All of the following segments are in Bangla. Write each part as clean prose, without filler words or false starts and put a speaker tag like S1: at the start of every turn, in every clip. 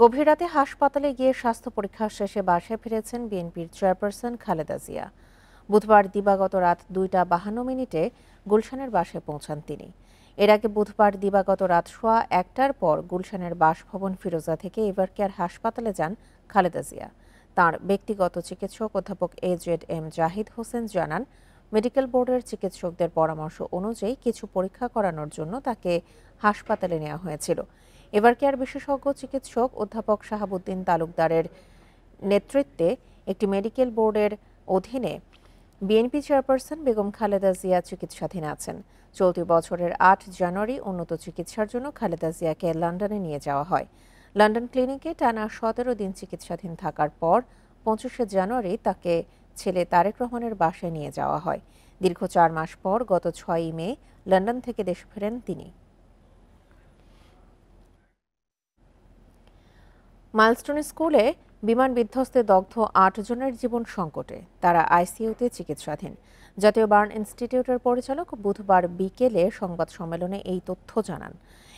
S1: গভীর রাতে হাসপাতালে গিয়ে স্বাস্থ্য পরীক্ষা শেষে বাসায় ফিরেছেন বিএনপির চেয়ারপারসন খালেদা জিয়া। বুধবার দিবাগত রাত 2:52 গুলশানের বাসায় পৌঁছান তিনি। এর আগে বুধবার দিবাগত রাত 1:15টার পর গুলশানের বাসভবন ফিরোজা থেকে এভারকেয়ার হাসপাতালে যান খালেদা জিয়া। তাঁর ব্যক্তিগত চিকিৎসক অধ্যাপক AZM জাহিদ হোসেন জানান, মেডিকেল বোর্ডের চিকিৎসকদের পরামর্শ অনুযায়ী কিছু পরীক্ষা করানোর জন্য তাকে হাসপাতালে নেওয়া হয়েছিল। এভারকেয়ার বিশেষজ্ঞ চিকিৎসক অধ্যাপক শাহাবুদ্দিন তালুকদারের নেতৃত্বে একটি মেডিকেল বোর্ডের অধীনে বিএনপি চেয়ারপারসন বেগম খালেদা জিয়া চিকিৎসাধীন আছেন। চলতি বছরের 8 জানুয়ারি উন্নত চিকিৎসার জন্য খালেদা জিয়াকে লন্ডনে নিয়ে যাওয়া হয়। লন্ডন ক্লিনিকে টানা 17 দিন চিকিৎসাধীন থাকার পর 25 জানুয়ারি তাকে ছেলে তারেক রহমানের বাসায় নিয়ে যাওয়া হয়। দীর্ঘ 4 মাস পর গত 6 মে লন্ডন থেকে দেশে ফেরেন তিনি। মাইলস্টোন স্কুলে বিমান বিধ্বস্তে দগ্ধ 8 জনের জীবন সংকটে, তারা আইসিইউতে চিকিৎসাধীন। জাতীয় বার্ন ইনস্টিটিউটের পরিচালক বুধবার বিকেলে সংবাদ সম্মেলনে এই তথ্য জানান।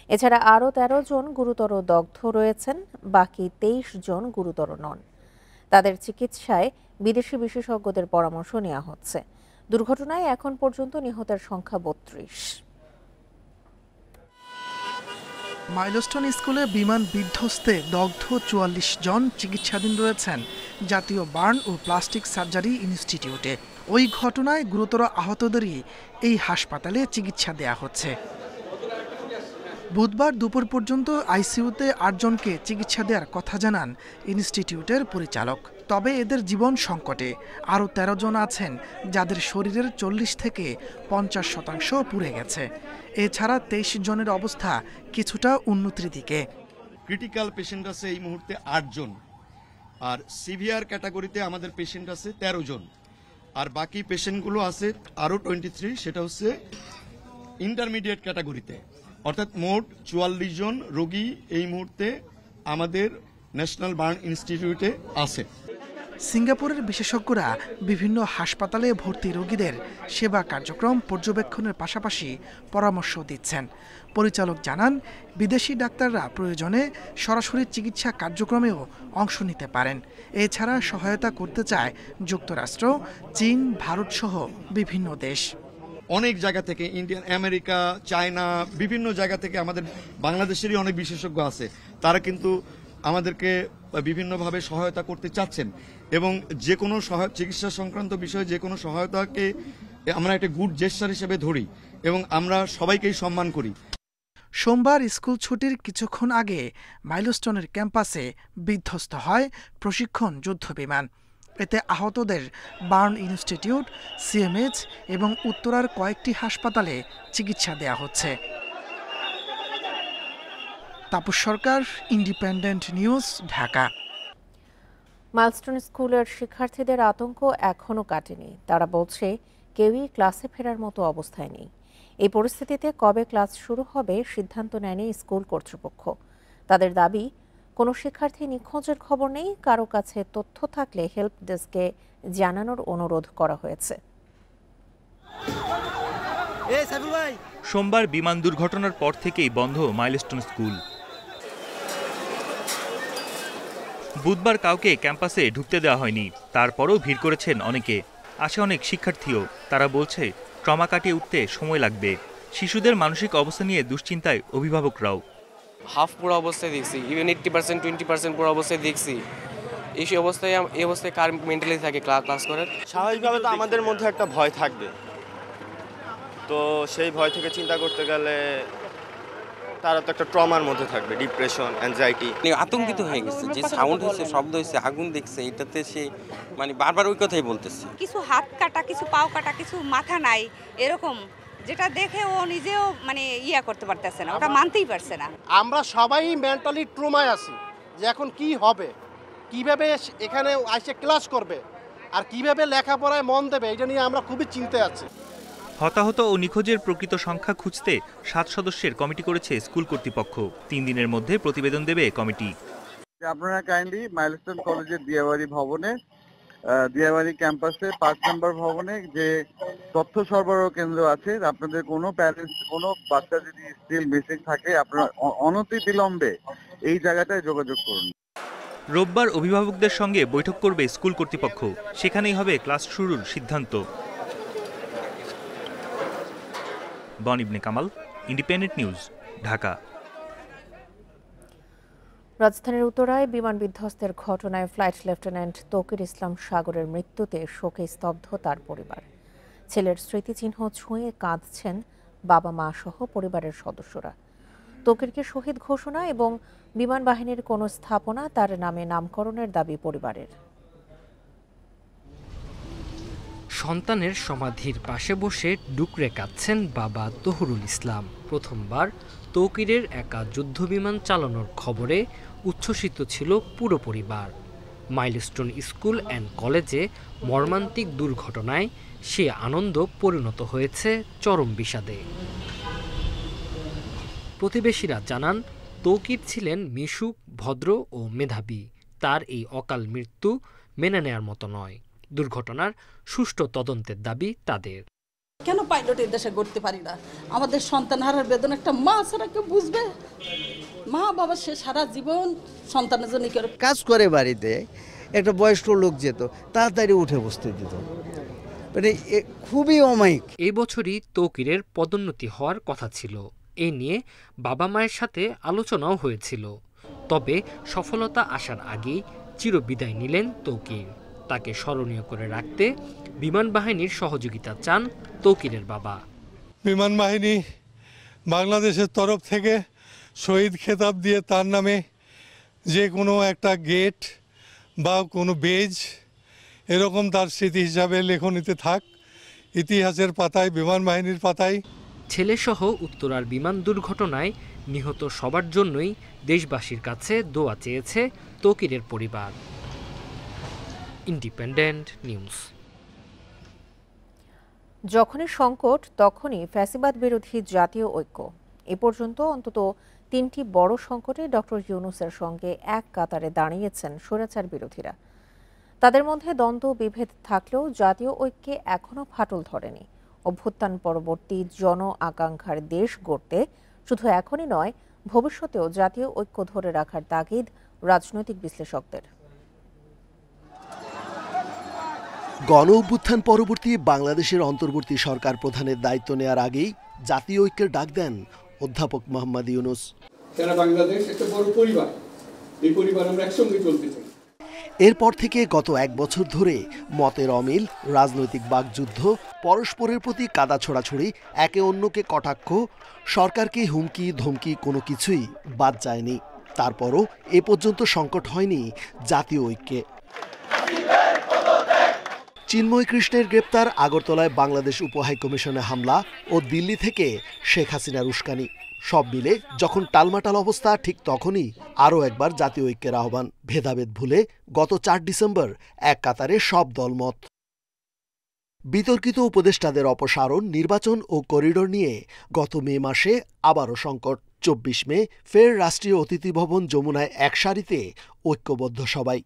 S1: এছাড়া আরও 13 জন গুরুতর দগ্ধ রয়েছেন, বাকি 23 জন গুরুতর নন। তাদের চিকিৎসায় বিদেশি বিশেষজ্ঞদের পরামর্শ নেওয়া হচ্ছে। দুর্ঘটনায় এখন পর্যন্ত নিহতের সংখ্যা 32।
S2: মাইলস্টোন স্কুলে বিমান বিধ্বস্তে দগ্ধ 44 জন চিকিৎসাধীন রয়েছেন জাতীয় বার্ন ও প্লাস্টিক সার্জারি ইনস্টিটিউটে। ওই ঘটনায় গুরুতর আহতদেরই এই হাসপাতালে চিকিৎসা দেয়া হচ্ছে। বুধবার দুপুর পর্যন্ত আইসিইউতে 8 জনকে চিকিৎসা দেওয়ার কথা জানান ইনস্টিটিউটের পরিচালক। তবে এদের জীবন সংকটে। আরও 13 জন আছেন যাদের শরীরের 40 থেকে 50% পুড়ে গেছে। এছাড়া 23 জনের অবস্থা কিছুটা উন্নতির দিকে।
S3: ক্রিটিক্যাল পেশেন্ট আছে এই মুহূর্তে 8 জন, আর সিভিয়ার ক্যাটাগরিতে আমাদের পেশেন্ট আছে 13 জন, আর বাকি পেশেন্টগুলো আছে আরও 23, সেটা হচ্ছে ইন্টারমিডিয়েট ক্যাটাগরিতে। অর্থাৎ মোট 44 জন রোগী এই মুহূর্তে আমাদের ন্যাশনাল বার্ন ইনস্টিটিউটে আছে।
S2: সিঙ্গাপুরের বিশেষজ্ঞরা বিভিন্ন হাসপাতালে ভর্তি রোগীদের সেবা কার্যক্রম পর্যবেক্ষণের পাশাপাশি পরামর্শ দিচ্ছেন। পরিচালক জানান, বিদেশি ডাক্তাররা প্রয়োজনে সরাসরি চিকিৎসা কার্যক্রমেও অংশ নিতে পারেন। এছাড়া সহায়তা করতে চায় যুক্তরাষ্ট্র, চীন, ভারতসহ বিভিন্ন দেশ।
S3: অনেক জায়গা থেকে, ইন্ডিয়ান, আমেরিকা, চায়না, বিভিন্ন জায়গা থেকে আমাদের বাংলাদেশেরই অনেক বিশেষজ্ঞ আছে। তারা কিন্তু আমাদেরকে বিভিন্নভাবে সহায়তা করতে চাচ্ছেন, এবং যে কোনো চিকিৎসা সংক্রান্ত বিষয়ে যে কোনো সহায়তাকে আমরা একটা গুড জেস্টার হিসেবে ধরি এবং আমরা সবাইকেই সম্মান করি।
S2: সোমবার স্কুল ছুটির কিছুক্ষণ আগে মাইলস্টোনের ক্যাম্পাসে বিধ্বস্ত হয় প্রশিক্ষণ যুদ্ধবিমান। এতে আহতদের বার্ন ইনস্টিটিউট, সিএমএইচ এবং উত্তরার কয়েকটি হাসপাতালে চিকিৎসা দেয়া হচ্ছে। তাপস সরকার, ইন্ডিপেন্ডেন্ট নিউজ, ঢাকা।
S1: মাইলস্টোন স্কুলের শিক্ষার্থীদের আতঙ্ক এখনও কাটেনি। তারা বলছে কেউই ক্লাসে ফেরার মতো অবস্থায় নেই। এই পরিস্থিতিতে কবে ক্লাস শুরু হবে সিদ্ধান্ত নেয়নি স্কুল কর্তৃপক্ষ। তাদের দাবি, কোনো শিক্ষার্থী নিখোঁজের খবর নেই। কারো কাছে তথ্য থাকলে হেল্প ডেস্কে জানানোর অনুরোধ করা হয়েছে।
S4: সোমবার বিমান দুর্ঘটনার পর থেকেই বন্ধ মাইলস্টোন স্কুল। বুধবার কাউকে ক্যাম্পাসে ঢুকতে দেওয়া হয়নি। তারপরও ভিড় করেছেন অনেকে। আসে অনেক শিক্ষার্থীও। তারা বলছে ট্রমা কাটিয়ে উঠতে সময় লাগবে। শিশুদের মানসিক অবস্থা নিয়ে দুশ্চিন্তায় অভিভাবকরাও।
S5: হাফ পুরো অবস্থায় দেখছি, ইভেন 80%, 20% পুরো অবস্থায় দেখছি। এই অবস্থায় কার মেন্টালি থাকে ক্লাস করার?
S6: স্বাভাবিকভাবে তো আমাদের মধ্যে একটা ভয় থাকবে। তো সেই ভয় থেকে চিন্তা করতে গেলে তারা তো একটা ট্রমার মধ্যে থাকবে, ডিপ্রেশন, অ্যাংজাইটি।
S5: আতঙ্কিত হয়ে গেছে, যে সাউন্ড হয়েছে, শব্দ হয়েছে, আগুন দেখছে, এটাতে সে বারবার ওই কথাই বলতেছে।
S7: কিছু হাত কাটা, কিছু পাও কাটা, কিছু মাথা নাই, এরকম যেটা দেখে ও নিজেও করতে পারতেছে না, ওটা মানতেই পারছে না।
S8: আমরা সবাই মেন্টালি ট্রমায় আছি যে এখন কি হবে, কিভাবে এখানে এসে ক্লাস করবে আর কিভাবে লেখাপড়ায় মন দেবে, এটা নিয়ে আমরা খুবই চিন্তায় আছি।
S4: হতাহত ও নিখোঁজের প্রকৃত সংখ্যা খুঁজতে 7 সদস্যের কমিটি করেছে স্কুল কর্তৃপক্ষ। 3 দিনের মধ্যে প্রতিবেদন দেবে কমিটি।
S9: আপনারা কাইন্ডলি মাইলস্টোন কলেজের দিয়াবাড়ি ক্যাম্পাসে 5 নম্বর ভবনে যে তথ্য সরবরাহ কেন্দ্র আছে, আপনাদের কোনো প্যারেন্টস, কোনো বাচ্চা যদি স্টিল মিসিং থাকে, আপনারা অনতিবিলম্বে এই জায়গাটায় যোগাযোগ করুন।
S4: রোববার অভিভাবকদের সঙ্গে বৈঠক করবে স্কুল কর্তৃপক্ষ, সেখানেই হবে ক্লাস শুরুর সিদ্ধান্ত। বন ইবনে কামাল, ইন্ডিপেন্ডেন্ট নিউজ, ঢাকা।
S1: রাজধানীর উত্তরায় বিমান বিধ্বস্তের ঘটনায় ফ্লাইট লেফটেন্যান্ট তৌকির ইসলাম সাগরের মৃত্যুতে শোকে স্তব্ধ তার পরিবার। ছেলের স্মৃতিচিহ্ন ছুঁয়ে কাঁদছেন বাবা মা সহ পরিবারের সদস্যরা। তৌকিরকে শহীদ ঘোষণা এবং বিমান বাহিনীর কোনো স্থাপনা তার নামে নামকরণের দাবি পরিবারের।
S10: সন্তানের সমাধির পাশে বসে ডুকরে কাঁদছেন বাবা তহুরুল ইসলাম। প্রথমবার তৌকিরের একা যুদ্ধবিমান চালানোর খবরে উচ্ছ্বসিত ছিল পুরো পরিবার। মাইলস্টোন স্কুল অ্যান্ড কলেজে মর্মান্তিক দুর্ঘটনায় সে আনন্দ পরিণত হয়েছে চরম বিষাদে। প্রতিবেশীরা জানান, তৌকির ছিলেন মিশুক, ভদ্র ও মেধাবী। তার এই অকাল মৃত্যু মেনে নেয়ার মতো নয়। দুর্ঘটনার সুষ্ঠু তদন্তের দাবি তাদের।
S11: কেন পাইলট এই দেশে করতে পারি না? আমাদের সন্তান হারার বেদনা একটা মা ছাড়া কেউ বুঝবে? মা বাবা সে সারা জীবন সন্তানের জন্য
S12: কাজ করে, বাড়িতে একটা বয়স্ক লোক যেত, তাড়াতাড়ি উঠে বসতে দিত, মানে খুবই অমায়িক।
S10: এই বছরই তৌকিরের পদোন্নতি হওয়ার কথা ছিল। এ নিয়ে বাবা মায়ের সাথে আলোচনাও হয়েছিল। তবে সফলতা আসার আগেই চিরবিদায় নিলেন তৌকির। তাকে স্মরণীয় করে রাখতে বিমান বাহিনীর সহযোগিতা চান তৌকিরের বাবা।
S13: বিমান বাহিনী বাংলাদেশের তরফ থেকে শহীদ খেতাব দিয়ে তার নামে যে কোনো একটা গেট বা কোনো বেজ এরকম তার স্মৃতি হিসাবে লেখনীতে থাক, ইতিহাসের পাতায়, বিমান বাহিনীর পাতায়।
S10: ছেলেসহ উত্তরার বিমান দুর্ঘটনায় নিহত সবার জন্যই দেশবাসীর কাছে দোয়া চেয়েছে তৌকিরের পরিবার। Independent news.
S1: যখনই সংকট তখনই ফ্যাসিবাদ বিরোধী জাতীয় ঐক্য। এ পর্যন্ত অন্তত 3টি বড় সংকটে ডক্টর ইউনূসের সঙ্গে এক কাতারে দাঁড়িয়েছেন স্বৈরাচার বিরোধীরা। তাদের মধ্যে দ্বন্দ্ব বিভেদ থাকলেও জাতীয় ঐক্যে এখনো ফাটল ধরেনি। অভ্যুত্থান পরবর্তী জন আকাঙ্ক্ষার দেশ গড়তে শুধু এখনই নয়, ভবিষ্যতেও জাতীয় ঐক্য ধরে রাখার তাগিদ রাজনৈতিক বিশ্লেষকদের।
S14: গণ অভ্যুত্থান পরবর্তী বাংলাদেশের অন্তর্বর্তী সরকার প্রধানের দায়িত্ব নেয়ার আগেই জাতীয় ঐক্যের ডাক দেন অধ্যাপক মোহাম্মদ ইউনূস।
S15: সারা বাংলাদেশ একটা বড় পরিবার, এই পরিবার আমরা একসঙ্গে চলতে চাই।
S14: এরপর থেকে গত 1 বছর ধরে মতের অমিল, রাজনৈতিক বাকযুদ্ধ, পরস্পরের প্রতি কাদা ছোড়াছুড়ি, একে অন্যকে কটাক্ষ, সরকারকে হুমকি ধমকি কোনো কিছুই বাদ যায়নি। তারপরও এ পর্যন্ত সংকট হয়নি জাতীয় ঐক্যে। চিন্ময় কৃষ্ণের গ্রেপ্তার, আগরতলায় বাংলাদেশ উপহাইকমিশনে হামলা ও দিল্লি থেকে শেখ হাসিনার উস্কানি, সব মিলে যখন টালমাটাল অবস্থা, ঠিক তখনই আরও একবার জাতীয় ঐক্যের আহ্বান। ভেদাভেদ ভুলে গত 4 ডিসেম্বর এক কাতারে সব দলমত। বিতর্কিত উপদেষ্টাদের অপসারণ, নির্বাচন ও করিডোর নিয়ে গত মে মাসে আবারও সংকট। 24 মে ফের রাষ্ট্রীয় অতিথি ভবন যমুনায় এক সারিতে ঐক্যবদ্ধ সবাই।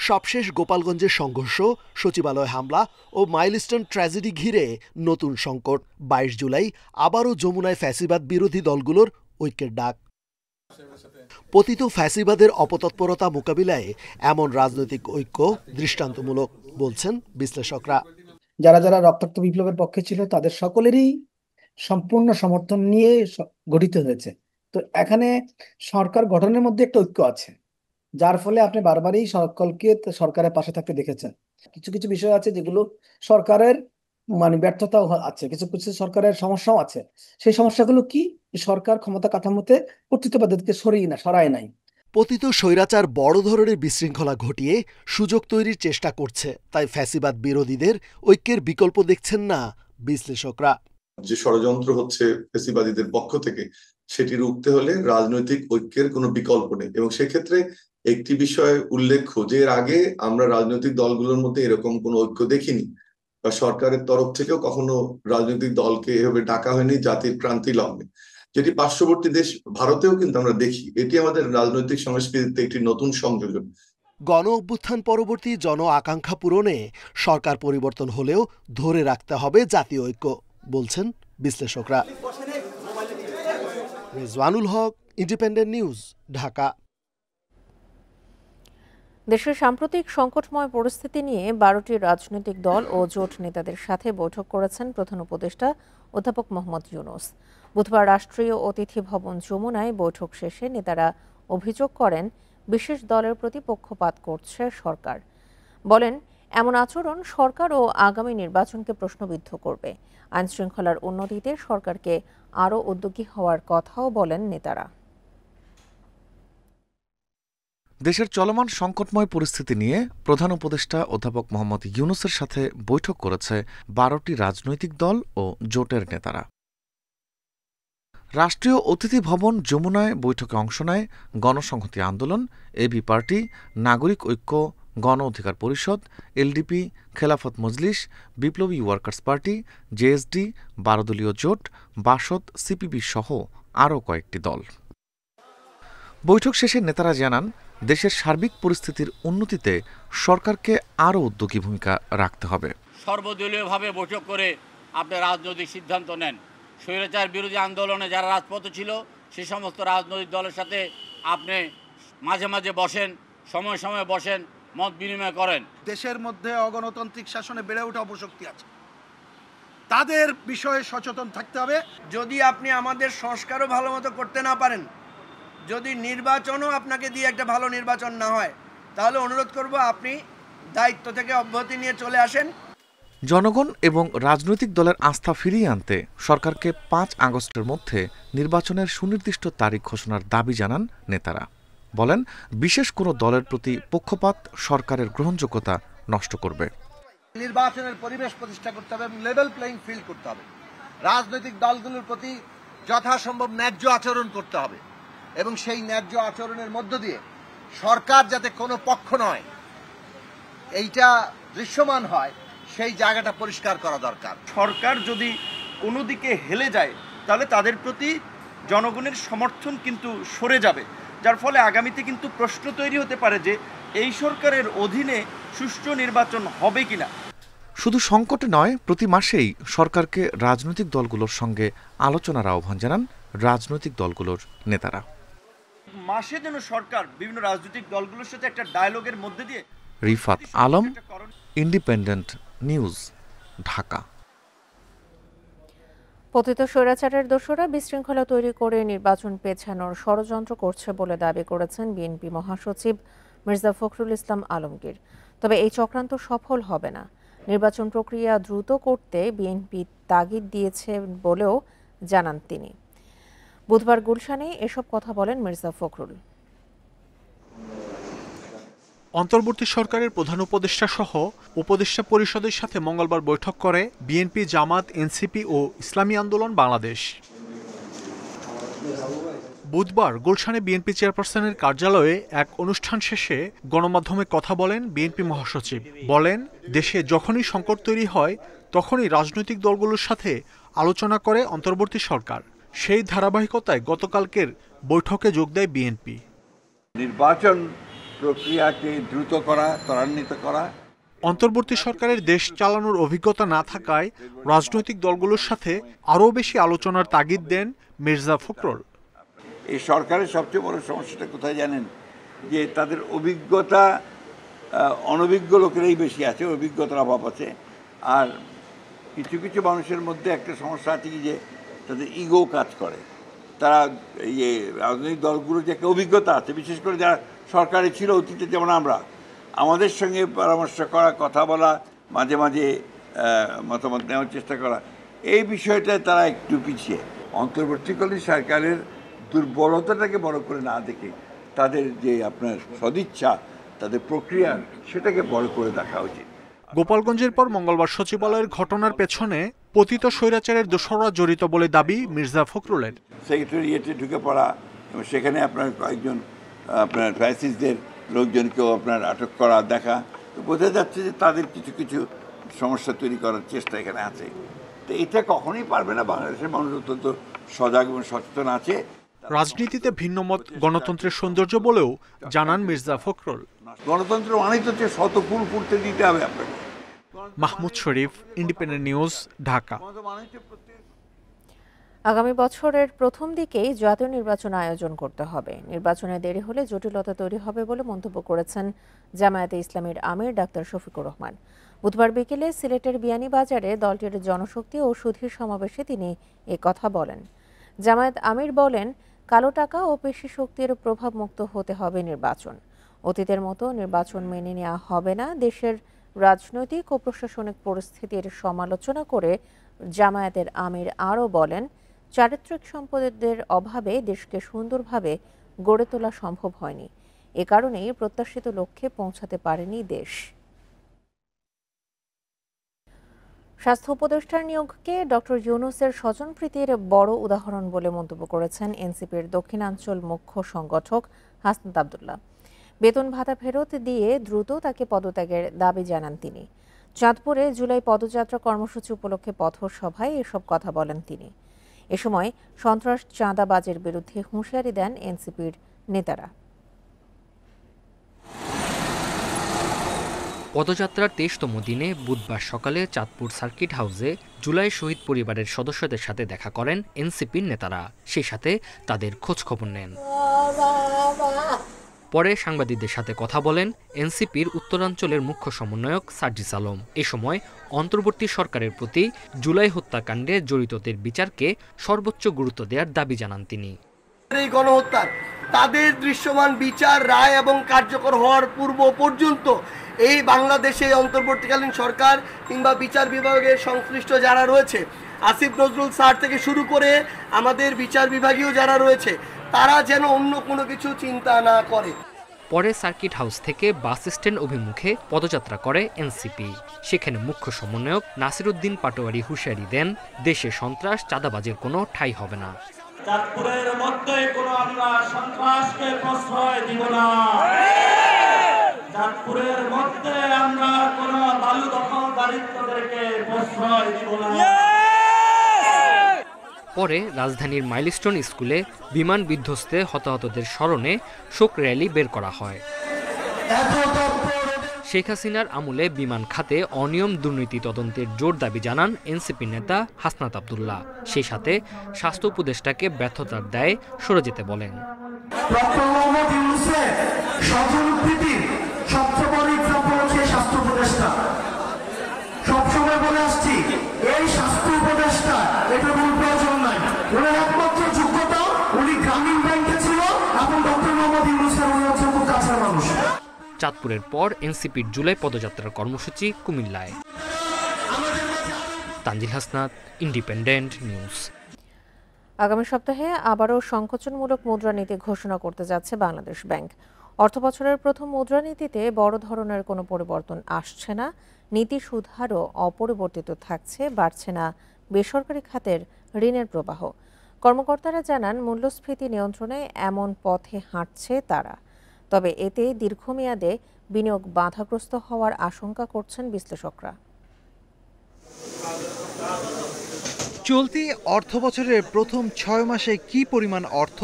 S14: সবশেষ গোপালগঞ্জের সংঘর্ষ, সচিবালয় হামলা ও মাইলস্টোন ট্র্যাজেডি ঘিরে নতুন সংকট। 22 জুলাই আবারও যমুনায় ফ্যাসিবাদ বিরোধী দলগুলোর ঐক্যের ডাক। পতিত ফ্যাসিবাদের অপতৎপরতা মোকাবিলায় এমন রাজনৈতিক ঐক্য দৃষ্টান্তমূলক বলছেন বিশ্লেষকরা।
S16: যারা যারা রক্তাক্ত বিপ্লবের পক্ষে ছিল তাদের সকলেরই সম্পূর্ণ সমর্থন নিয়ে গঠিত হয়েছে। তো এখানে সরকার গঠনের মধ্যে একটা ঐক্য আছে, যার ফলে আপনি বারবারই সকলকে সরকারের পাশে থাকতে দেখেছেন। কিছু কিছু বিষয় আছে যেগুলো সরকারের ব্যর্থতাও আছে, কিছু কিছু সরকারের সমস্যাও আছে। সেই সমস্যাগুলো কি? সরকার ক্ষমতা কাঠামোতে কর্তৃত্ববাদীদেরকে সরায় নাই।
S14: পতিত স্বৈরাচার বড় ধরনের বিশৃঙ্খলা ঘটিয়ে সুযোগ তৈরির চেষ্টা করছে, তাই ফ্যাসিবাদ বিরোধীদের ঐক্যের বিকল্প দেখছেন না বিশ্লেষকরা।
S17: যে ষড়যন্ত্র হচ্ছে ফ্যাসিবাদীদের পক্ষ থেকে, সেটি রুখতে হলে রাজনৈতিক ঐক্যের কোনো বিকল্প নেই। এবং সেক্ষেত্রে একটি বিষয় উল্লেখ্য যে এর আগে আমরা রাজনৈতিক দলগুলোর মধ্যে এরকম কোনো ঐক্য দেখিনি, বা সরকারের তরফ থেকেও কখনো রাজনৈতিক দলকে এভাবে ডাকা হয়নি জাতির ক্রান্তি লগ্নে, যেটি পার্শ্ববর্তী দেশ ভারতেও কিন্তু আমরা দেখি। এটি আমাদের রাজনৈতিক সংস্কৃতিতে একটি নতুন সংযোজন।
S14: গণ অভ্যুত্থান পরবর্তী জন আকাঙ্ক্ষা পূরণে সরকার পরিবর্তন হলেও ধরে রাখতে হবে জাতীয় ঐক্য, বলছেন বিশ্লেষকরা। রেজওয়ানুল হক, ইন্ডিপেন্ডেন্ট নিউজ, ঢাকা।
S1: দেশের সাম্প্রতিক সংকটময় পরিস্থিতি নিয়ে 12টি রাজনৈতিক দল ও জোট নেতাদের সাথে বৈঠক করেছেন প্রধান উপদেষ্টা অধ্যাপক মোহাম্মদ ইউনূস। বুধবার রাষ্ট্রীয় অতিথি ভবন যমুনায় বৈঠক শেষে নেতারা অভিযোগ করেন বিশেষ দলের প্রতি পক্ষপাত করছে সরকার। বলেন, এমন আচরণ সরকার ও আগামী নির্বাচনকে প্রশ্নবিদ্ধ করবে। আইনশৃঙ্খলার উন্নতিতে সরকারকে আরও উদ্যোগী হওয়ার কথাও বলেন নেতারা।
S18: দেশের চলমান সংকটময় পরিস্থিতি নিয়ে প্রধান উপদেষ্টা অধ্যাপক মোহাম্মদ ইউনূসের সাথে বৈঠক করেছে 12টি রাজনৈতিক দল ও জোটের নেতারা। রাষ্ট্রীয় অতিথি ভবন যমুনায় বৈঠকে অংশ নেয় গণসংহতি আন্দোলন, এবি পার্টি, নাগরিক ঐক্য, গণ অধিকার পরিষদ, এলডিপি, খেলাফত মজলিস, বিপ্লবী ওয়ার্কার্স পার্টি, জেএসডি, 12 দলীয় জোট, বাসদ, সিপিবি সহ আরও কয়েকটি দল। বৈঠক শেষে নেতারা জানান, দেশের সার্বিক পরিস্থিতির উন্নতিতে সরকারকে আরও উদ্যোগী ভূমিকা রাখতে হবে।
S19: সর্বদলীয়ভাবে বৈঠক করে আপনি রাজনৈতিক সিদ্ধান্ত নেন। স্বৈরাচার বিরোধী আন্দোলনে যারা রাজপথে ছিল সে সমস্ত রাজনৈতিক দলের সাথে আপনি মাঝে মাঝে বসেন, সময় সময় বসেন, মত বিনিময় করেন।
S20: দেশের মধ্যে অগণতান্ত্রিক শাসনে বেড়ে ওঠা অপশক্তি আছে, তাদের বিষয়ে সচেতন থাকতে হবে।
S21: যদি আপনি আমাদের সংস্কারও ভালো মতো করতে না পারেন, যদি নির্বাচনও আপনাকে দিয়ে একটা ভালো নির্বাচন না হয়, তাহলে অনুরোধ করব আপনি দায়িত্ব থেকে অব্যাহতি নিয়ে চলে আসেন।
S18: জনগণ এবং রাজনৈতিক দলের আস্থা ফিরিয়ে আনতে সরকারকে 5 আগস্টের মধ্যে নির্বাচনের সুনির্দিষ্ট তারিখ ঘোষণার দাবি জানান নেতারা। বলেন, বিশেষ কোনো দলের প্রতি পক্ষপাত সরকারের গ্রহণযোগ্যতা নষ্ট করবে।
S20: নির্বাচনের পরিবেশ প্রতিষ্ঠা করতে হবে, লেভেল প্লেইং ফিল্ড করতে হবে। রাজনৈতিক দলগুলোর প্রতি যথাসম্ভব ন্যায্য আচরণ করতে হবে এবং সেই ন্যায্য আচরণের মধ্য দিয়ে সরকার যাতে কোনো পক্ষ নয় এইটা দৃশ্যমান হয়, সেই জায়গাটা পরিষ্কার করা দরকার।
S22: সরকার যদি কোনো দিকে হেলে যায় তাহলে তাদের প্রতি জনগণের সমর্থন কিন্তু সরে যাবে, যার ফলে আগামীতে কিন্তু প্রশ্ন তৈরি হতে পারে যে এই সরকারের অধীনে সুষ্ঠু নির্বাচন হবে কিনা।
S18: শুধু সংকটে নয়, প্রতি মাসেই সরকারকে রাজনৈতিক দলগুলোর সঙ্গে আলোচনার আহ্বান জানান রাজনৈতিক দলগুলোর নেতারা।
S22: মাসে যেন সরকার বিভিন্ন রাজনৈতিক দলগুলোর সাথে একটা ডায়ালগের মধ্যে দিয়ে।
S18: Rifat Alam, independent News, Dhaka.
S1: পতিত স্বৈরাচারের দোসররা বিশৃঙ্খলা তৈরি করে নির্বাচন পেছানোর ষড়যন্ত্র করছে বলে দাবি করেছেন বিএনপি মহাসচিব মির্জা ফখরুল ইসলাম আলমগীর। তবে এই চক্রান্ত সফল হবে না। নির্বাচন প্রক্রিয়া দ্রুত করতে বিএনপি তাগিদ দিয়েছে বলেও জানান তিনি। বুধবার গুলশানে এসব কথা বলেন মির্জা ফখরুল।
S23: অন্তর্বর্তী সরকারের প্রধান উপদেষ্টা সহ উপদেষ্টা পরিষদের সাথে মঙ্গলবার বৈঠক করে বিএনপি, জামাত, এনসিপি ও ইসলামী আন্দোলন বাংলাদেশ। বুধবার গুলশানে বিএনপি চেয়ারপারসনের কার্যালয়ে এক অনুষ্ঠান শেষে গণমাধ্যমে কথা বলেন বিএনপি মহাসচিব। বলেন, দেশে যখনই সংকট তৈরি হয় তখনই রাজনৈতিক দলগুলোর সাথে আলোচনা করে অন্তর্বর্তী সরকার। সেই ধারাবাহিকতায় গতকালকের বৈঠকে যোগ দেয় বিএনপি।
S24: নির্বাচন প্রক্রিয়াকে দ্রুত করা, ত্বরান্বিত করা।
S23: অন্তর্বর্তী সরকারের দেশ চালানোর অভিজ্ঞতা না থাকায় রাজনৈতিক দলগুলোর সাথে আরও বেশি আলোচনার তাগিদ দেন মির্জা ফখরুল।
S24: এই সরকারের সবচেয়ে বড় সমস্যাটা কোথায় জানেন? যে তাদের অভিজ্ঞতা অনভিজ্ঞ লোকেরাই বেশি আছে, অভিজ্ঞতার অভাব আছে। আর কিছু কিছু মানুষের মধ্যে একটা সমস্যা আছে কি, যে তাদের ইগো কাজ করে। তারা রাজনৈতিক দলগুলোর যে একটা অভিজ্ঞতা আছে, বিশেষ করে যারা সরকারে ছিল অতীতে, যেমন আমরা, আমাদের সঙ্গে পরামর্শ করা, কথা বলা, মাঝে মাঝে মতামত নেওয়ার চেষ্টা করা, এই বিষয়টায় তারা একটু পিছিয়ে। অন্তর্বর্তীকালীন সরকারের দুর্বলতাটাকে বড় করে না দেখে তাদের যে আপনার সদিচ্ছা, তাদের প্রক্রিয়া, সেটাকে বড় করে দেখা উচিত।
S23: গোপালগঞ্জের পর মঙ্গলবার সচিবালয়ের ঘটনার পেছনে পতিত স্বৈরাচারের দোসররা জড়িত বলে দাবি মির্জা ফখরুলের।
S24: সেক্রেটারিয়েটে ঢুকে পড়া এবং সেখানে আপনার কয়েকজন আপনার ফ্যাসিস্টদের লোকজনকেও আপনার আটক করা দেখা, তো বোঝা যাচ্ছে যে তাদের কিছু কিছু সমস্যা তৈরি করার চেষ্টা এখানে আছে। তো এটা কখনোই পারবে না। বাংলাদেশের মানুষ অত্যন্ত সজাগ এবং সচেতন আছে।
S23: রাজনীতিতে ভিন্নমত গণতন্ত্রের সৌন্দর্য বলেও জানান মির্জা ফখরুল।
S24: গণতন্ত্র মানেই তো হচ্ছে শত ফুল ফুটতে দিতে হবে আপনাকে।
S23: মাহমুদ শরীফ, ইন্ডিপেন্ডেন্ট নিউজ, ঢাকা।
S1: আগামী বছরের প্রথম দিকেই জাতীয় নির্বাচন আয়োজন করতে হবে। নির্বাচনে দেরি হলে জটিলতা তৈরি হবে বলে মন্তব্য করেছেন জামায়াতে ইসলামীর আমির ডাক্তার শফিকুর রহমান। বুধবার বিকেলে সিলেটের বিয়ানীবাজারে দলটির জনশক্তি ও সুধীর সমাবেশে তিনি এ কথা বলেন। জামায়াত আমির বলেন, কালো টাকা ও পেশি শক্তির প্রভাবমুক্ত হতে হবে নির্বাচন। অতীতের মতো নির্বাচন মেনে নেওয়া হবে না। দেশের রাজনৈতিক ও প্রশাসনিক পরিস্থিতির সমালোচনা করে জামায়াতের আমির আরও বলেন, চারিত্রিক সম্পদের অভাবে দেশকে সুন্দরভাবে গড়ে তোলা সম্ভব হয়নি। এ কারণেই প্রত্যাশিত লক্ষ্যে পৌঁছাতে পারেনি দেশ। স্বাস্থ্য উপদেষ্টার নিয়োগকে ডক্টর ইউনূসের স্বজনপ্রীতির বড় উদাহরণ বলে মন্তব্য করেছেন এনসিপির দক্ষিণাঞ্চল মুখ্য সংগঠক হাসনাত আব্দুল্লাহ। বেতন ভাতা ফেরত দিয়ে দ্রুত তাকে পদত্যাগের দাবি জানান তিনি। চাঁদপুরে জুলাই পদযাত্রা কর্মসূচি উপলক্ষে পথসভায় এসব কথা বলেন তিনি। এ সময় সন্ত্রাস চাঁদাবাজের বিরুদ্ধে হুঁশিয়ারি দেন এনসিপির নেতারা।
S10: পদযাত্রার ২৩তম দিনে বুধবার সকালে চাঁদপুর সার্কিট হাউসে জুলাই শহীদ পরিবারের সদস্যদের সাথে দেখা করেন এনসিপির নেতারা। সেই সাথে তাদের খোঁজখবর নেন। পরে সাংবাদিকদের সাথে কথা বলেন এনসিপির উত্তরাঞ্চলের মুখ্য সমন্বয়ক সার্জিস আলম। এ সময় অন্তর্বর্তী সরকারের প্রতি জুলাই হত্যাকাণ্ডে জড়িতদের বিচারকে সর্বোচ্চ গুরুত্ব দেওয়ার দাবি জানান তিনি।
S21: এই গণহত্যার তাদের দৃশ্যমান বিচার, রায় এবং কার্যকর হওয়ার পূর্ব পর্যন্ত এই বাংলাদেশে অন্তর্বর্তীকালীন সরকার কিংবা বিচার বিভাগের সংশ্লিষ্ট যারা রয়েছে, আসিফ নজরুল স্যার থেকে শুরু করে আমাদের বিচার বিভাগীয় যারা রয়েছে, তারা যেন অন্য কোনো কিছু চিন্তা না করে।
S10: পরে সার্কিট হাউস থেকে বাস স্ট্যান্ড অভিমুখে পদযাত্রা করে এনসিপি। সেখানে মুখ্য সমন্বয়ক নাসিরউদ্দিন পাটোয়ারি হুঁশিয়ারি দেন, দেশে সন্ত্রাস চাঁদাবাজের কোনো ঠাঁই হবে না।
S2: চাঁদপুরের মধ্যে কোনো আমরা সন্ত্রাসকে প্রশ্রয় দিব না। চাঁদপুরের মধ্যে আমরা কোনো বালু দখলদারিত্বদেরকে প্রশ্রয় দিব না।
S10: পরে রাজধানীর মাইলস্টোন স্কুলে বিমান বিধ্বস্তে হতাহতদের স্মরণে শোক র্যালি বের করা হয়। শেখ হাসিনার আমলে বিমান খাতে অনিয়ম দুর্নীতি তদন্তের জোর দাবি জানান এনসিপি নেতা হাসনাত আব্দুল্লাহ। সেই সাথে স্বাস্থ্য উপদেষ্টাকে ব্যর্থতার দায়ে সরে যেতে বলেন।
S2: সবসময় বলে আসছি, এই স্বাস্থ্য উপদেষ্টা এটা কোনো প্রয়োজন নাই। ওনার একমাত্র যোগ্যতা, উনি গ্রামীণ ব্যাংকে ছিল এবং ডক্টর মোহাম্মদ ইউনূসের উনি হচ্ছেন খুব কাছের মানুষ।
S10: চাঁদপুরের পর এনসিপির জুলাই পদযাত্রার কর্মসূচি কুমিল্লায়। Tanzil Hasnat, independent news.
S1: আগামী সপ্তাহে আবারও সংকোচনমূলক মুদ্রানীতি ঘোষণা করতে যাচ্ছে বাংলাদেশ ব্যাংক। অর্থবছরের প্রথম মুদ্রানীতিতে বড় ধরনের কোনো পরিবর্তন আসছে না। নীতি সুদহারও অপরিবর্তিত থাকছে, বাড়ছে না বেসরকারি খাতের ঋণের প্রবাহ। কর্মকর্তারা জানান, মূল্যস্ফীতি নিয়ন্ত্রণে এমন পথে হাঁটছে তারা। তবে এতে দীর্ঘমেয়াদে বিনিয়োগ বাধাগ্রস্ত হওয়ার আশঙ্কা করছেন বিশ্লেষকরা।
S3: চলতি অর্থবছরের প্রথম 6 মাসে কি পরিমাণ অর্থ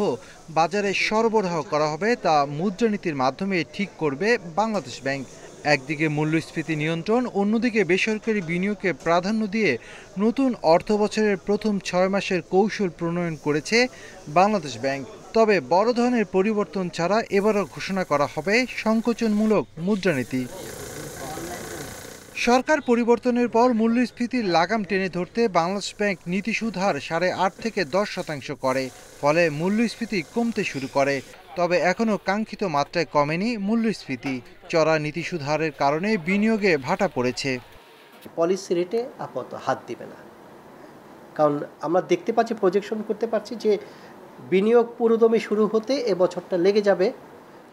S3: বাজারে সরবরাহ করা হবে তা মুদ্রানীতির মাধ্যমে ঠিক করবে বাংলাদেশ ব্যাংক। একদিকে মূল্যস্ফীতি নিয়ন্ত্রণ, অন্যদিকে বেসরকারি বিনিয়োগকে প্রাধান্য দিয়ে নতুন অর্থবছরের প্রথম 6 মাসের কৌশল প্রণয়ন করেছে বাংলাদেশ ব্যাংক। তবে বড় ধরনের পরিবর্তন ছাড়া এবারও ঘোষণা করা হবে সংকোচনমূলক মুদ্রানীতি। সরকার পরিবর্তনের পর মূল্যস্ফীতির লাগাম টেনে ধরতে বাংলাদেশ ব্যাংক নীতি সুদ হার 8.5 থেকে 10% করে, ফলে মূল্যস্ফীতি কমতে শুরু করে। তবে এখনও কাঙ্ক্ষিত মাত্রায় কমেনি মূল্যস্ফীতি। চড়া নীতি সুদ হারের কারণে বিনিয়োগে ভাটা পড়েছে।
S5: পলিসি রেটে আপাতত হাত দিবে না, কারণ আমরা দেখতে পাচ্ছি, প্রজেকশন করতে পারছি যে বিনিয়োগ পুরোদমে শুরু হতে এবছরটা লেগে যাবে।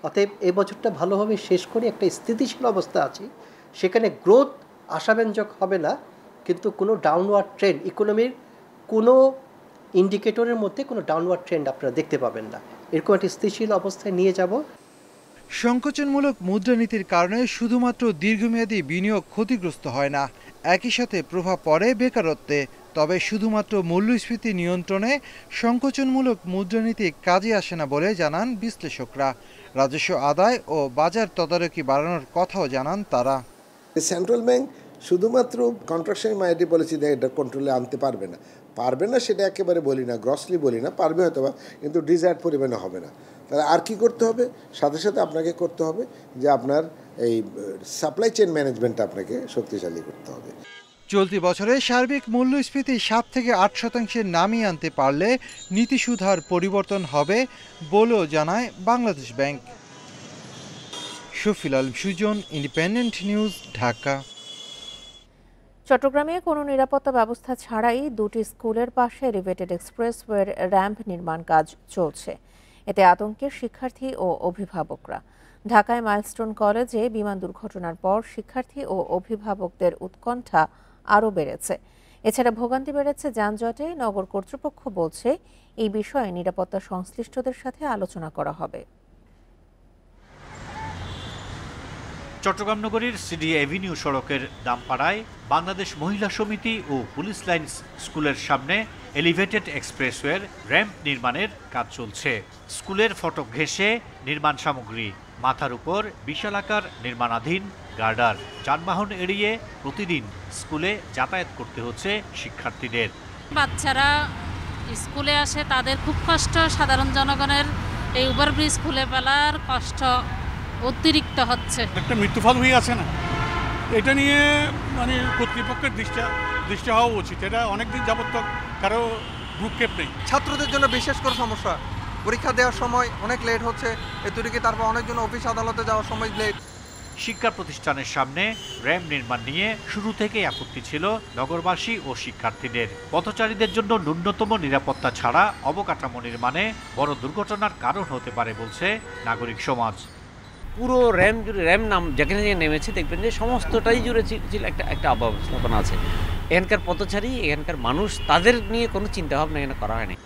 S5: অতএব এবছরটা ভালোভাবে শেষ করে একটা স্থিতিশীল অবস্থা আছি। সেখানে গ্রোথ আশাব্যঞ্জক হবে না, কিন্তু কোনো ডাউনওয়ার্ড ট্রেন্ড, ইকোনমির কোনো ইন্ডিকেটরের মধ্যে কোনো ডাউনওয়ার্ড ট্রেন্ড আপনারা দেখতে পাবেন না। এরকম একটা স্থিতিশীল অবস্থায় নিয়ে যাব।
S3: সংকোচনমূলক মুদ্রানীতির কারণে শুধুমাত্র দীর্ঘমেয়াদী বিনিয়োগ ক্ষতিগ্রস্ত হয় না, একই সাথে প্রভাব পড়ে বেকারত্বে। তবে শুধুমাত্র মূল্যস্ফীতি নিয়ন্ত্রণে সংকোচনমূলক মুদ্রানীতি কাজে আসে না বলে জানান বিশ্লেষকরা। রাজস্ব আদায় ও বাজার তদারকি বাড়ানোর কথাও জানান তারা।
S6: সেন্ট্রাল ব্যাংক শুধুমাত্র কন্ট্রাকশন মাইটি পলিসি দিয়ে এটা কন্ট্রোলে আনতে পারবে না, পারবে না সেটা একেবারে বলি না, গ্রসলি বলি না, পারবে হয়তো বা, কিন্তু ডিজায়ার্ড পরিমাণে হবে না। তাহলে আর কি করতে হবে? সাথে সাথে আপনাকে করতে হবে যে আপনার এই সাপ্লাই চেইন ম্যানেজমেন্টটা আপনাকে শক্তিশালী করতে হবে।
S3: চলতি বছরে সার্বিক মূল্যস্ফীতি 7 থেকে 8% নামিয়ে আনতে পারলে নীতি সুধার পরিবর্তন হবে বলেও জানায় Bangladesh bank. Shafil Alam Sujon, Independent News, Dhaka.
S1: চট্টগ্রামে কোনো নিরাপত্তা ব্যবস্থা ছাড়াই দুটি স্কুলের পাশে এলিভেটেড এক্সপ্রেসওয়ের র্যাম্প নির্মাণ কাজ চলছে। এতে আতঙ্কের শিক্ষার্থী ও অভিভাবকরা। ঢাকায় মাইলস্টোন কলেজে বিমান দুর্ঘটনার পর শিক্ষার্থী ও অভিভাবকদের উৎকণ্ঠা আরও বেড়েছে। এছাড়া ভোগান্তি বেড়েছে যানজটে। নগর কর্তৃপক্ষ বলছে এই বিষয়ে নিরাপত্তা সংশ্লিষ্টদের সাথে আলোচনা করা হবে।
S7: চট্টগ্রাম নগরীর সিডি এভিনিউ সড়কের দামপাড়ায় বাংলাদেশ মহিলা সমিতি ও পুলিশ লাইন্স স্কুলের সামনে এলিভেটেড এক্সপ্রেসওয়ের র্যাম্প নির্মাণের কাজ চলছে। স্কুলের ফটক ঘেঁষে নির্মাণ সামগ্রী, মাথার উপর বিশালাকার নির্মাণাধীন গার্ডার। যানবাহন এড়িয়ে প্রতিদিন স্কুলে যাতায়াত করতে হচ্ছে শিক্ষার্থীদের।
S8: বাচ্চারা স্কুলে আসে, তাদের খুব কষ্ট। সাধারণ জনগণের এই ওভারব্রিজ খুলে ফেলার কষ্ট অতিরিক্ত হচ্ছে।
S9: একটা মৃত্যুফল হয়ে আছে না, এটা নিয়ে মানে কর্তৃপক্ষের দৃষ্টি হওয়া উচিত। এটা অনেকদিন যাবত কারো ভ্রুক্ষেপ নেই।
S25: ছাত্রদের জন্য বিশেষ করে সমস্যা, পরীক্ষা দেওয়ার সময় অনেক লেট হচ্ছে, এতদিকে তারপর অনেকজন অফিস আদালতে যাওয়ার সময় লেট।
S7: শিক্ষা প্রতিষ্ঠানের সামনে র্যাম্প নির্মাণ নিয়ে শুরু থেকেই আপত্তি ছিল নগরবাসী ও শিক্ষার্থীদের। পথচারীদের জন্য ন্যূনতম নিরাপত্তা ছাড়া অবকাঠামো নির্মাণে বড় দুর্ঘটনার কারণ হতে পারে বলছে নাগরিক সমাজ।
S26: পুরো র্যাম নাম যেখানে নেমেছে দেখবেন যে সমস্তটাই জুড়ে ছিল একটা অব্যবস্থাপনা আছে। এখানকার পথচারী, এখানকার মানুষ, তাদের নিয়ে কোনো চিন্তাভাবনা এখানে করা হয়নি।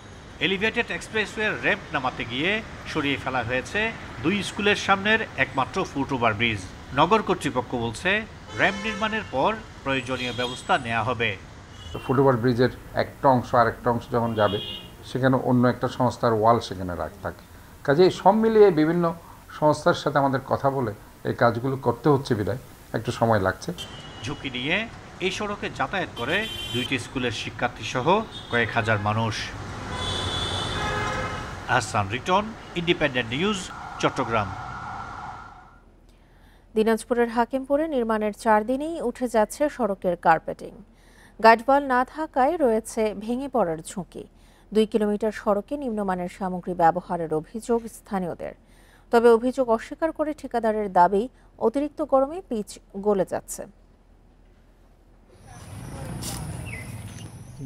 S7: এলিভেটেড এক্সপ্রেসওয়ের র্যাম্প নামাতে গিয়ে সরিয়ে ফেলা হয়েছে দুই স্কুলের সামনের একমাত্র ফুট ওভারব্রিজ। নগর কর্তৃপক্ষ বলছে র্যাম্প নির্মাণের পর প্রয়োজনীয় ব্যবস্থা নেওয়া হবে।
S27: ফুট ওভারব্রিজের একটা অংশ আর একটা অংশ যখন যাবে, সেখানে অন্য একটা সংস্থার ওয়াল সেখানে থাকে। কাজে সব মিলিয়ে বিভিন্ন সংস্থার সাথে আমাদের কথা বলে এই কাজগুলো করতে হচ্ছে বিধায় একটু সময় লাগছে।
S7: ঝুঁকি নিয়ে এই সড়কে যাতায়াত করে দুইটি স্কুলের শিক্ষার্থী সহ কয়েক হাজার মানুষ। Ahsan Riton, Independent News, Chittagong.
S1: দিনাজপুরের হাকিমপুরে নির্মাণের 4 দিনেই উঠে যাচ্ছে সড়কের কার্পেটিং। গাইডওয়াল না থাকায় রয়েছে ভেঙে পড়ার ঝুঁকি। 2 কিলোমিটার সড়কে নিম্নমানের সামগ্রী ব্যবহারের অভিযোগ স্থানীয়দের। তবে অভিযোগ অস্বীকার করে ঠিকাদারের দাবি অতিরিক্ত গরমে পিচ গলে যাচ্ছে।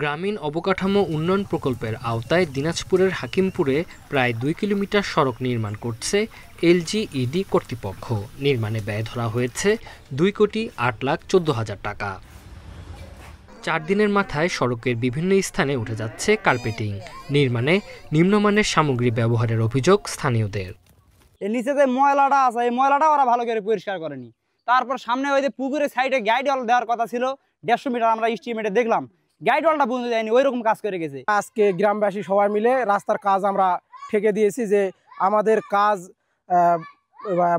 S10: গ্রামীণ অবকাঠামো উন্নয়ন প্রকল্পের আওতায় দিনাজপুরের হাকিমপুরে প্রায় 2 কিলোমিটার সড়ক নির্মাণ করছে এলজিইডি কর্তৃপক্ষ। নির্মাণে ব্যয় ধরা হয়েছে 2,08,14,000 টাকা। 4 দিনের মাথায় সড়কের বিভিন্ন স্থানে উঠে যাচ্ছে কার্পেটিং। নির্মাণে নিম্নমানের সামগ্রী ব্যবহারের অভিযোগ স্থানীয়দের।
S28: এর নিচে যে ময়লাটা আছে, এই ময়লাটা ওরা ভালো করে পরিষ্কার করেনি। তারপর সামনে ওই যে পুকুরের সাইডে গাইড ওয়াল দেওয়ার কথা ছিল 150 মিটার, আমরা এস্টিমেটে দেখলাম গাইড ওয়ালটা বন্ধ দেয়নি, ওই রকম কাজ করে গেছে।
S29: আজকে গ্রামবাসী সবাই মিলে রাস্তার কাজ আমরা ঠেকে দিয়েছি, যে আমাদের কাজ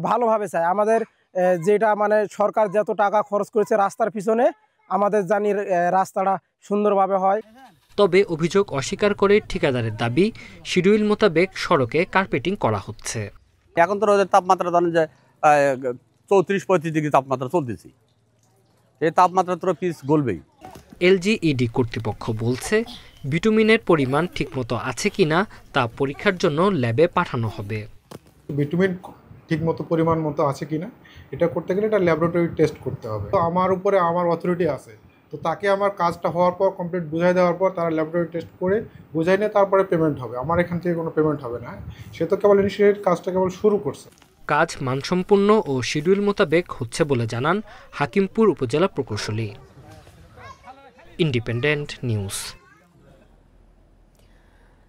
S29: ভালোভাবে চাই। আমাদের যেটা মানে সরকার যত টাকা খরচ করেছে রাস্তার পিছনে, আমাদের জানি রাস্তাটা সুন্দরভাবে হয়।
S10: তবে অভিযোগ অস্বীকার করে ঠিকাদারের দাবি শিডিউল মোতাবেক সড়কে কার্পেটিং করা হচ্ছে।
S28: এখন তো রোদের তাপমাত্রা ধরেন যে 34-35 ডিগ্রি তাপমাত্রা চলতেছি, এই তাপমাত্রা তো পিচ গলবেই।
S10: এলজিইডি কর্তৃপক্ষ বলছে বিটুমিনের পরিমাণ ঠিকমতো আছে কিনা তা পরীক্ষার জন্য ল্যাবে পাঠানো হবে।
S30: বিটুমিন ঠিকমতো পরিমাণ মতো আছে কিনা এটা করতে গেলে এটা ল্যাবরেটরি টেস্ট করতে হবে। তো আমার উপরে আমার অথরিটি আছে, তো তাকে আমার কাজটা হওয়ার পর কমপ্লিট বুঝাই দেওয়ার পর তারা ল্যাবরেটরি টেস্ট করে বুঝাই নিয়ে তারপরে পেমেন্ট হবে। আমার এখান থেকে কোনো পেমেন্ট হবে না, সে তো কেবল ইনিশিয়েট কাজটা কেবল শুরু করছে।
S10: কাজ মানসম্পন্ন ও শিডিউল মোতাবেক হচ্ছে বলে জানান হাকিমপুর উপজেলা প্রকৌশলী। Independent news.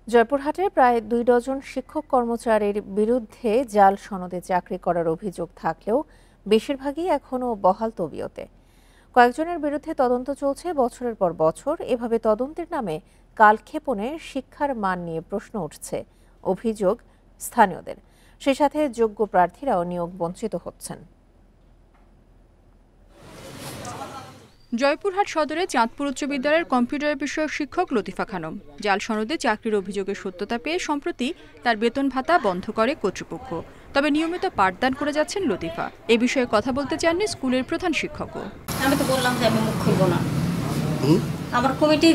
S1: জয়পুরহাটে প্রায় 2 ডজন শিক্ষক কর্মচারীর বিরুদ্ধে জাল সনদে চাকরি করার অভিযোগ থাকলেও বেশিরভাগই এখনও বহাল তবিয়তে। কয়েকজনের বিরুদ্ধে তদন্ত চলছে বছরের পর বছর। এভাবে তদন্তের নামে কালক্ষেপণে শিক্ষার মান নিয়ে প্রশ্ন উঠছে, অভিযোগ স্থানীয়দের। সেই সাথে যোগ্য প্রার্থীরাও নিয়োগ বঞ্চিত হচ্ছেন।
S4: জয়পুরহাট সদরে চাঁদপুর উচ্চ বিদ্যালয়ের কম্পিউটার বিষয়ক শিক্ষক লতিফা খানম জাল সনদে চাকরির অভিযোগের সত্যতা পেয়ে সম্প্রতি তার বেতন ভাতা বন্ধ করে কর্তৃপক্ষ। তবে নিয়মিত পাঠদান করে যাচ্ছেন লতিফা। এ বিষয়ে কথা বলতে চাননি স্কুলের প্রধান শিক্ষকও।
S11: আমি তো বললাম যে আমি মুখ খুলব না, আমার কমিটি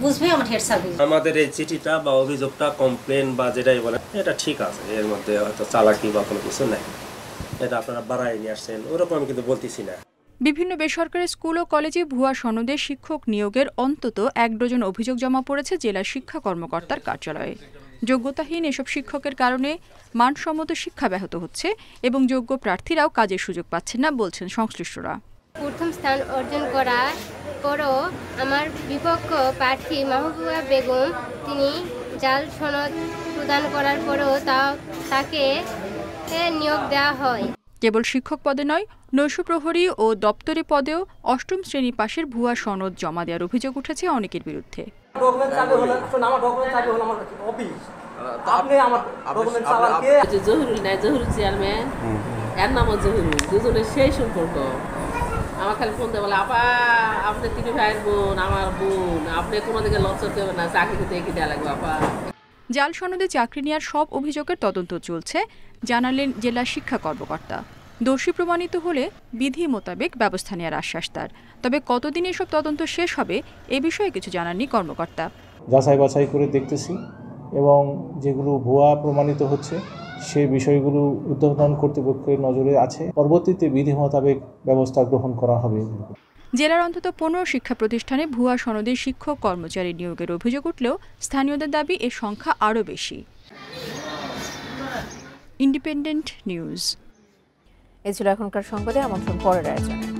S11: বুঝবে, আমার হেড সার্ভিস।
S12: আমাদের এই চিঠিটা বা অভিযোগটা, কমপ্লেন বা যেটাই বলে, এটা ঠিক আছে, এর মধ্যে হয়তো চালাকি বা কোনো কিছু নাই, এটা আপনারা বাড়াই নিয়ে আসছেন, ওরকম আমি কিন্তু বলতেছি না।
S4: বিভিন্ন বেসরকারি স্কুল ও কলেজে ভুয়া সনদে শিক্ষক নিয়োগের অন্তত 1 ডজন অভিযোগ জমা পড়েছে জেলা শিক্ষা কর্মকর্তার কার্যালয়ে। যোগ্যতাহীন এসব শিক্ষকের কারণে মানসম্মত শিক্ষা ব্যাহত হচ্ছে এবং যোগ্য প্রার্থীরাও কাজের সুযোগ পাচ্ছেন না বলছেন সংশ্লিষ্টরা।
S13: প্রথম স্থান অর্জন করার পরও আমার বিপক্ষ প্রার্থী মাহবুবা বেগম, তিনি জাল সনদ প্রদান করার পরও তাকে নিয়োগ দেওয়া হয়।
S4: কেবল শিক্ষক পদে নয়, নৈশ প্রহরী ও দপ্তরি পদেও 8ম শ্রেণী পাশের ভুয়া সনদ জমা দেওয়ার অভিযোগ উঠেছে অনেকের বিরুদ্ধে।
S14: জহুরুল নাই, জহুরুল চেয়ারম্যান, এর নামও জহুরুল, দুজনের সেই সম্পর্ক। আমার খালি ফোন দেয়, বলে আপা আপনি 3 ভাইয়ের বোন, আমার বোন, আপনি কোনো দিকে লজ্জা দেবেন না, চাকরি দিতে এগিয়ে দেওয়া লাগবে আপা।
S4: জাল সনদে চাকরি নেওয়ার সব অভিযোগের তদন্ত চলছে, জানালেন জেলা শিক্ষা কর্মকর্তা। দোষী প্রমাণিত হলে বিধি মোতাবেক ব্যবস্থা নেওয়ার আশ্বাস তার। তবে কতদিন এসব তদন্ত শেষ হবে এ বিষয়ে কিছু জানাননি কর্মকর্তা।
S15: যাচাই বাছাই করে দেখতেছি এবং যেগুলো ভুয়া প্রমাণিত হচ্ছে সেই বিষয়গুলো ঊর্ধ্বতন কর্তৃপক্ষের নজরে আছে, পরবর্তীতে বিধি মোতাবেক ব্যবস্থা গ্রহণ করা হবে।
S4: জেলার অন্তত 15 শিক্ষা প্রতিষ্ঠানে ভুয়া সনদে শিক্ষক কর্মচারী নিয়োগের অভিযোগ উঠলেও স্থানীয়দের দাবি এর সংখ্যা আরও বেশি। Independent news.
S1: এ ছিল এখনকার সংবাদে, আমন্ত্রণ পরের আয়োজনে।